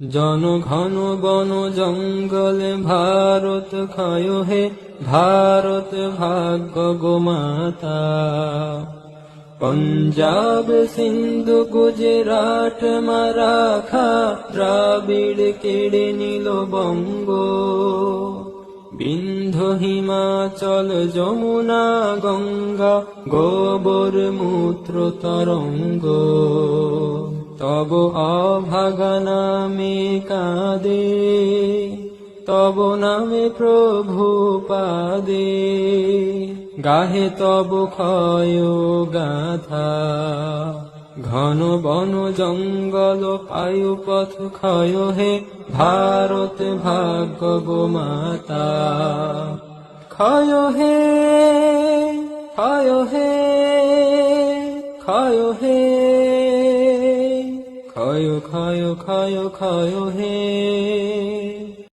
জনঘন বন জঙ্গলে ভারত ক্ষয় হে, ভারত ভাগ্য গোমাতা। পঞ্জাব সিন্ধু গুজরাট মারাঠা, দ্রাবিড় কেড়ে নিল বঙ্গ। বিন্ধ্য হিমাচল যমুনা গঙ্গা, গোবর মূত্র তরঙ্গ। তব অভাগা নামে কাঁদে, তব নামে প্রভু পাদে, গাহে তব ক্ষয় গাথা। ঘন বন জঙ্গল পায়ুপথ ক্ষয় হে, ভারত ভাগ্য গোমাতা। ক্ষয় হে, ক্ষয় হে, ক্ষয় হে, ক্ষয় ক্ষয় ক্ষয় ক্ষয় হে।